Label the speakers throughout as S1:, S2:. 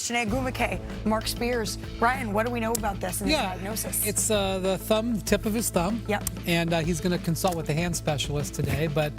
S1: Shanae Gumake, Mark Spears. Brian, what do we know about this and the diagnosis?
S2: It's the tip of his thumb.
S1: Yep.
S2: And he's going to consult with the hand specialist today, but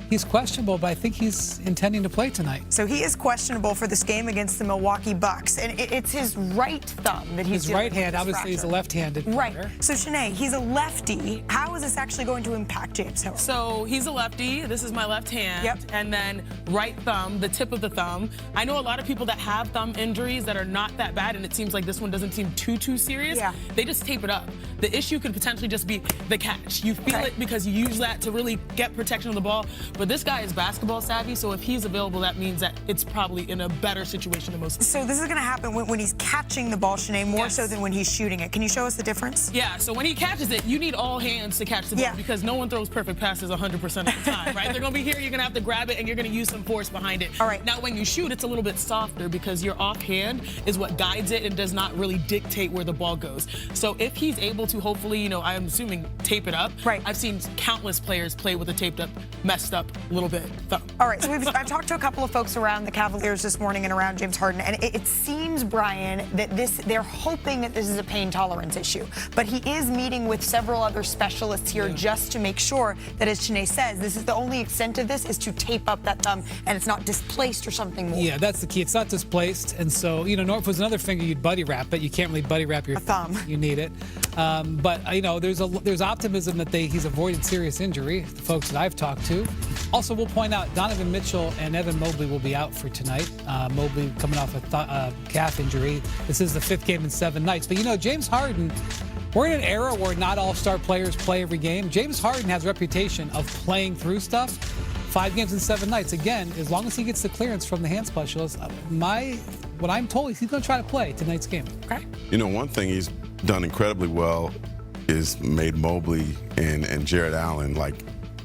S2: he's questionable, but I think he's intending to play tonight.
S1: So he is questionable for this game against the Milwaukee Bucks, and it's his right thumb that he's
S2: his right hand. Obviously, he's a left-handed player.
S1: Right. So Shanae, he's a lefty. How is this actually going to impact James Harden?
S3: So he's a lefty. This is my left hand.
S1: Yep.
S3: And then right thumb, the tip of the thumb. I know a lot of people that have thumb injuries that are not that bad, and it seems like this one doesn't seem too serious.
S1: Yeah.
S3: They just tape it up. The issue could potentially just be the catch. You feel it because you use that to really get protection of the ball. But this guy is basketball savvy, so if he's available, that means that it's probably in a better situation than most.
S1: So this is going to happen when he's catching the ball, Shanae, more so than when he's shooting it. Can you show us the difference?
S3: Yeah, so when he catches it, you need all hands to catch the ball because no one throws perfect passes 100% of the time, right? They're going to be here, you're going to have to grab it, and you're going to use some force behind it.
S1: All right.
S3: Now, when you shoot, it's a little bit softer because your offhand is what guides it and does not really dictate where the ball goes. So if he's able to hopefully, I'm assuming tape it up.
S1: Right.
S3: I've seen countless players play with a taped up, messed up little bit thumb.
S1: All right, so I've talked to a couple of folks around the Cavaliers this morning and around James Harden, and it seems, Brian, that they're hoping that this is a pain tolerance issue. But he is meeting with several other specialists here just to make sure that, as Shanae says, this is the only extent of this is to tape up that thumb and it's not displaced or something more.
S2: Yeah, that's the key. It's not displaced, and so, if it was another finger, you'd buddy wrap, but you can't really buddy wrap your
S1: thumb.
S2: You need it. But, there's optimism that he's avoided serious injury, the folks that I've talked to. Also, we'll point out Donovan Mitchell and Evan Mobley will be out for tonight. Mobley coming off a calf injury. This is the 5th game in 7 nights. But, James Harden, we're in an era where not all-star players play every game. James Harden has a reputation of playing through stuff. 5 games in 7 nights. Again, as long as he gets the clearance from the hand specialist, what I'm told is he's going to try to play tonight's game.
S1: Okay.
S4: One thing he's done incredibly well is made Mobley and Jared Allen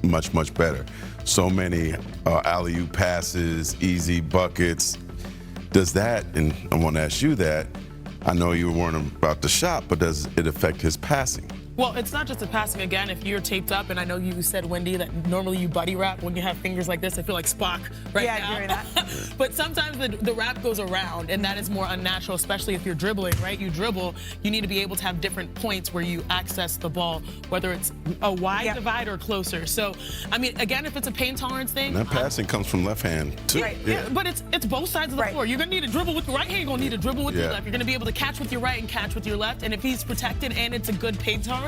S4: much better. So many alley-oop passes, easy buckets. Does that, and I want to ask you that, I know you weren't about the shot, but does it affect his passing?
S3: Well, it's not just the passing. Again, if you're taped up, and I know you said, Wendy, that normally you buddy wrap when you have fingers like this. I feel like Spock right now.
S1: Yeah, I hear that.
S3: But sometimes the wrap goes around, and that is more unnatural, especially if you're dribbling, right? You dribble, you need to be able to have different points where you access the ball, whether it's a wide divide or closer. So, again, if it's a pain tolerance thing.
S4: And that passing comes from left hand, too.
S3: Right, yeah. But it's both sides of the floor. You're going to need to dribble with your right hand, you're going to need to dribble with your left. You're going to be able to catch with your right and catch with your left. And if he's protected and it's a good pain tolerance,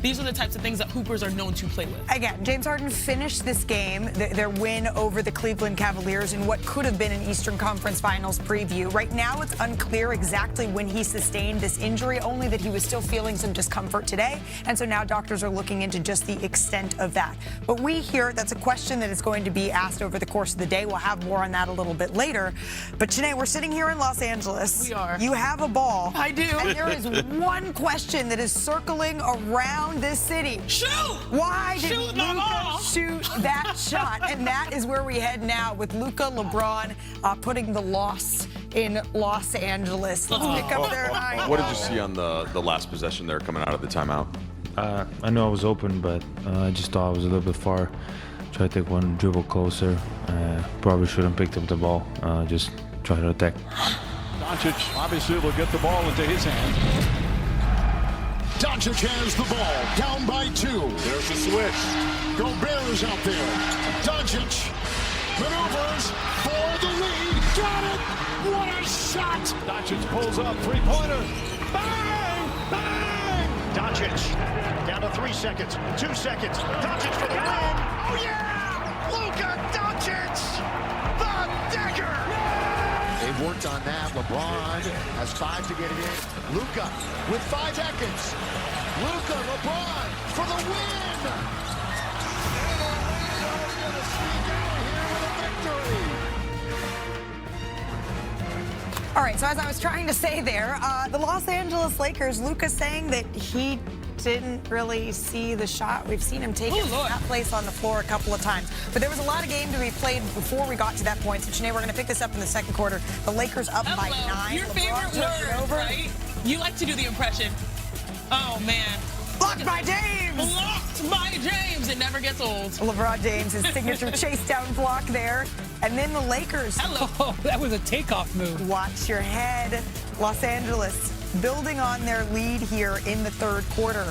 S3: these are the types of things that hoopers are known to play with.
S1: Again, James Harden finished this game, their win over the Cleveland Cavaliers, in what could have been an Eastern Conference Finals preview. Right now, it's unclear exactly when he sustained this injury, only that he was still feeling some discomfort today. And so now doctors are looking into just the extent of that. But we hear that's a question that is going to be asked over the course of the day. We'll have more on that a little bit later. But Shanae, we're sitting here in Los Angeles.
S3: We are.
S1: You have a ball.
S3: I do.
S1: And there is one question that is circling around this city.
S3: Shoot!
S1: Why did Luka shoot that shot? And that is where we head now with Luka, LeBron putting the loss in Los Angeles. Let's pick up their high.
S5: What did you see on the last possession there coming out of the timeout?
S6: I know I was open, but I just thought I was a little bit far. Try to take one dribble closer. Probably shouldn't have picked up the ball. Just try to attack.
S7: Doncic obviously will get the ball into his hands. Doncic has the ball, down by 2. There's the switch. Gobert is out there. Doncic maneuvers for the lead. Got it! What a shot! Doncic pulls up, three-pointer. Bang! Bang! Doncic down to 3 seconds, 2 seconds. Doncic for the win. Oh yeah! Luka Doncic, the dagger.
S8: They've worked on that. LeBron has 5 to get it in. Luka with 5 seconds. Luka, LeBron for the win. And Orlando's going to sneak out here with a victory.
S1: All right, so as I was trying to say there, the Los Angeles Lakers, Luka saying that he didn't really see the shot. We've seen him take that place on the floor a couple of times. But there was a lot of game to be played before we got to that point. So, Shanae, we're going to pick this up in the second quarter. The Lakers up by 9.
S3: Your favorite word, right? You like to do the impression. Oh, man.
S1: Blocked by James!
S3: Blocked by James. It never gets old.
S1: LeBron James, his signature chase down block there. And then the Lakers.
S2: Oh, that was a takeoff move.
S1: Watch your head. Los Angeles building on their lead here in the third quarter.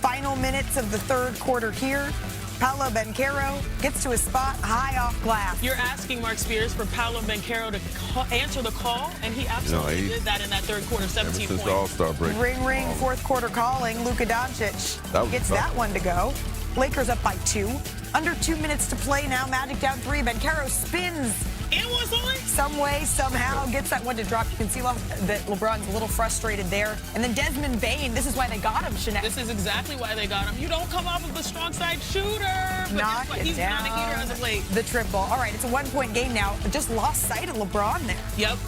S1: Final minutes of the third quarter here. Paolo Banchero gets to his spot high off glass.
S3: You're asking Mark Spears for Paolo Banchero to answer the call, and he absolutely did that in that third quarter, 17
S4: since
S3: points.
S4: the All-Star break.
S1: Ring, ring, fourth quarter calling. Luka Doncic gets that one to go. Lakers up by 2. Under 2 minutes to play now. Magic down 3. Banchero spins.
S3: And was on.
S1: Some way, somehow, gets that one to drop. You can see that LeBron's a little frustrated there. And then Desmond Bane, this is why they got him, Shanae.
S3: This is exactly why they got him. You don't come off of the strong side shooter. But
S1: Knock it
S3: he's
S1: down.
S3: not a heater as of late.
S1: The triple. All right, it's a 1-point game now. Just lost sight of LeBron there.
S3: Yep.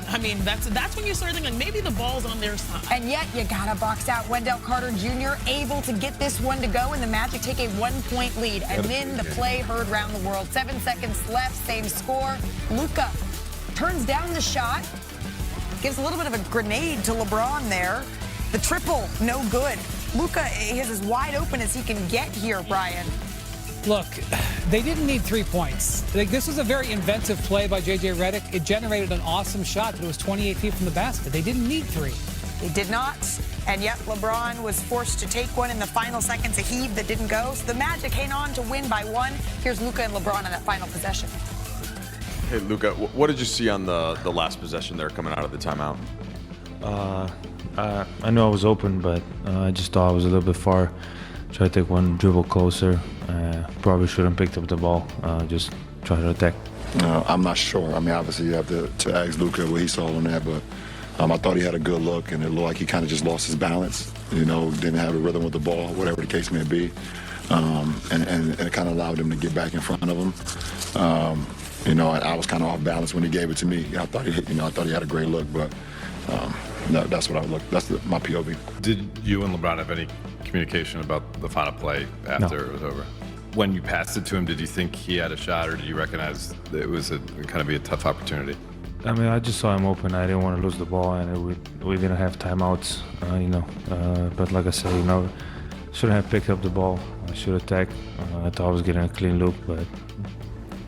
S3: I mean, that's when you start thinking, like, maybe the ball's on their side.
S1: And yet, you gotta box out Wendell Carter Jr., able to get this one to go, and the Magic take a 1-point lead. And then the play heard around the world. 7 seconds left, same score. Luka turns down the shot, gives a little bit of a grenade to LeBron there. The triple, no good. Luka is as wide open as he can get here, Brian.
S2: Look, they didn't need 3 points. This was a very inventive play by J.J. Redick. It generated an awesome shot, but it was 28 feet from the basket. They didn't need 3.
S1: They did not. And yet LeBron was forced to take one in the final seconds, a heave that didn't go. So the Magic hang on to win by 1. Here's Luka and LeBron on that final possession.
S5: Hey, Luka, what did you see on the last possession there coming out of the timeout?
S6: I know I was open, but I just thought I was a little bit far. Try to take one dribble closer. Probably shouldn't picked up the ball. Just try to attack.
S9: I'm not sure. I mean, obviously you have to ask Luka what he saw on that, but I thought he had a good look, and it looked like he kind of just lost his balance. You know, didn't have a rhythm with the ball, whatever the case may be, and it kind of allowed him to get back in front of him. You know, I was kind of off balance when he gave it to me. I thought he had a great look, but no, that's what I look. That's my POV.
S10: Did you and LeBron have any communication about the final play after it was over? When you passed it to him, did you think he had a shot, or did you recognize that it was kind of be a tough opportunity?
S6: I mean, I just saw him open. I didn't want to lose the ball, and we didn't have timeouts, you know. But like I said, you know, shouldn't have picked up the ball. I should attack. I thought I was getting a clean look, but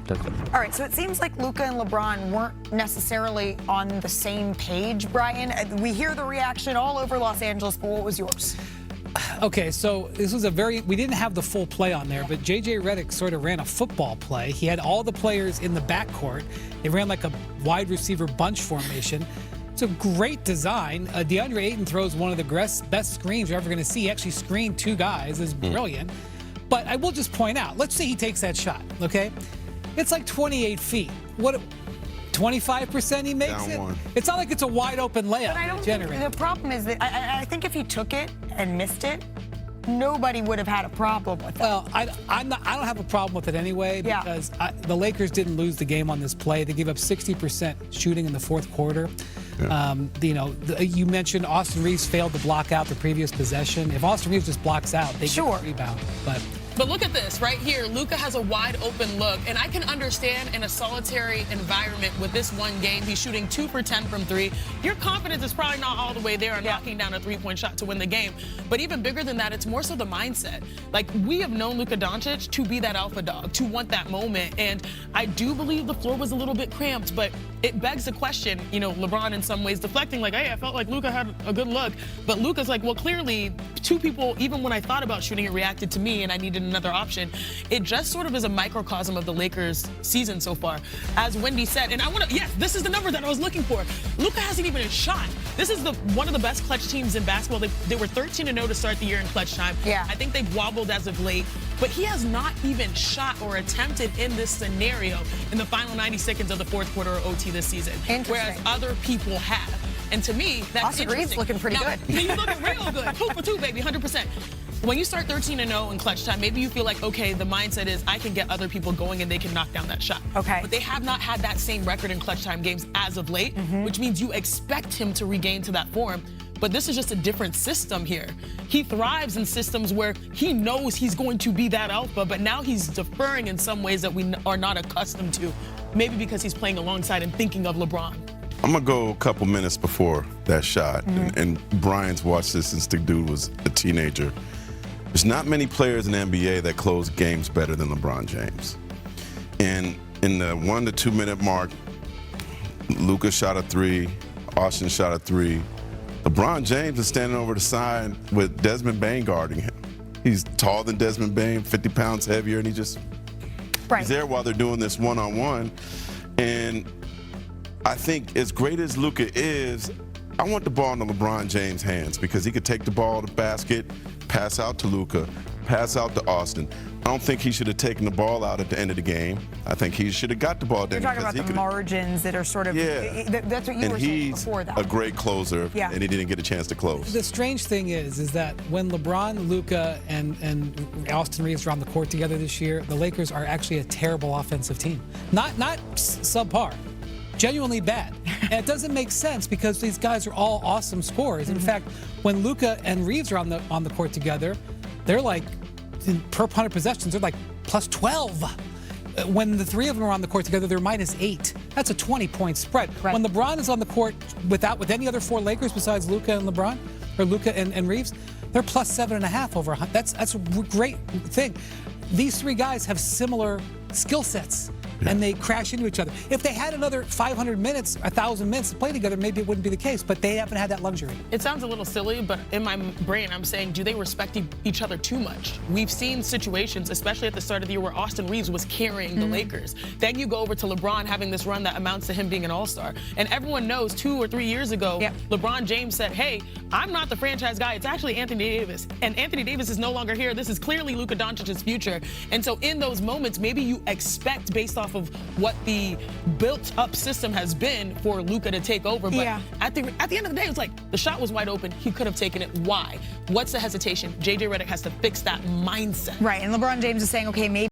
S6: that's it.
S1: All right, so it seems like Luka and LeBron weren't necessarily on the same page, Brian. We hear the reaction all over Los Angeles, but what was yours?
S2: Okay, so this was we didn't have the full play on there, but J.J. Redick sort of ran a football play. He had all the players in the backcourt. They ran like a wide receiver bunch formation. It's a great design. DeAndre Ayton throws one of the best screens you're ever going to see. He actually screened 2 guys. It's brilliant. But I will just point out, let's say he takes that shot, okay? It's like 28 feet. 25% he makes
S4: Down
S2: it?
S4: one.
S2: It's not like it's a wide open layup.
S1: But I don't think the problem is that I think if he took it and missed it, nobody would have had a problem with it.
S2: Well, I don't have a problem with it anyway because the Lakers didn't lose the game on this play. They gave up 60% shooting in the fourth quarter. Yeah. You know, you mentioned Austin Reeves failed to block out the previous possession. If Austin Reeves just blocks out, they get a rebound.
S3: But look at this right here. Luka has a wide open look, and I can understand in a solitary environment with this one game, he's shooting 2 for 10 from 3. Your confidence is probably not all the way there on knocking down a 3-point shot to win the game. But even bigger than that, it's more so the mindset. Like, we have known Luka Doncic to be that alpha dog, to want that moment. And I do believe the floor was a little bit cramped, but it begs the question, you know, LeBron in some ways deflecting, like, hey, I felt like Luka had a good look. But Luka's like, well, clearly 2 people, even when I thought about shooting it, reacted to me, and I needed another option. It just sort of is a microcosm of the Lakers season so far. As Wendy said, and yes, this is the number that I was looking for. Luka hasn't even shot. This is one of the best clutch teams in basketball. They were 13-0 to start the year in clutch time. Yeah. I think they've wobbled as of late, but he has not even shot or attempted in this scenario in the final 90 seconds of the fourth quarter or OT this season, whereas other people have. And to me, that's
S1: Austin
S3: interesting.
S1: Reeves looking pretty good.
S3: He's looking real good. 2 for 2, baby, 100%. When you start 13-0 in clutch time, maybe you feel like, okay, the mindset is I can get other people going and they can knock down that shot. Okay. But they have not had that same record in clutch time games as of late, which means you expect him to regain to that form. But this is just a different system here. He thrives in systems where he knows he's going to be that alpha, but now he's deferring in some ways that we are not accustomed to. Maybe because he's playing alongside and thinking of LeBron.
S4: I'm going to go a couple minutes before that shot. And Brian's watched this since the dude was a teenager. There's not many players in the NBA that close games better than LeBron James. And in the 1 to 2 minute mark, Luka shot a 3, Austin shot a 3. LeBron James is standing over the side with Desmond Bane guarding him. He's taller than Desmond Bane, 50 pounds heavier, and he's there while they're doing this one-on-one. And I think as great as Luka is, I want the ball in the LeBron James hands because he could take the ball to the basket, pass out to Luka, pass out to Austin. I don't think he should have taken the ball out at the end of the game. I think he should have got the ball at the
S1: You're
S4: end.
S1: talking about the margins that are sort of, that's what you were saying before that.
S4: And he's a great closer, and he didn't get a chance to close.
S2: The strange thing is that when LeBron, Luka, and Austin Reeves are on the court together this year, the Lakers are actually a terrible offensive team. Not subpar. Genuinely bad. And it doesn't make sense because these guys are all awesome scorers. In fact, when Luka and Reeves are on the court together, they're like, per 100 possessions, they're like plus 12. When the three of them are on the court together, they're minus 8. That's a 20-point spread. Right. When LeBron is on the court with any other 4 Lakers besides Luka and LeBron, or Luka and Reeves, they're plus 7.5 over 100. That's a great thing. These 3 guys have similar skill sets. And they crash into each other. If they had another 500 minutes, 1,000 minutes to play together, maybe it wouldn't be the case, but they haven't had that luxury.
S3: It sounds a little silly, but in my brain, I'm saying, do they respect each other too much? We've seen situations, especially at the start of the year, where Austin Reeves was carrying the Lakers. Then you go over to LeBron having this run that amounts to him being an all-star. And everyone knows 2 or 3 years ago, LeBron James said, hey, I'm not the franchise guy. It's actually Anthony Davis. And Anthony Davis is no longer here. This is clearly Luka Doncic's future. And so in those moments, maybe you expect, based off of what the built-up system has been, for Luka to take over. But at the end of the day, it was like the shot was wide open. He could have taken it. Why? What's the hesitation? JJ Redick has to fix that mindset.
S1: Right, and LeBron James is saying, okay, maybe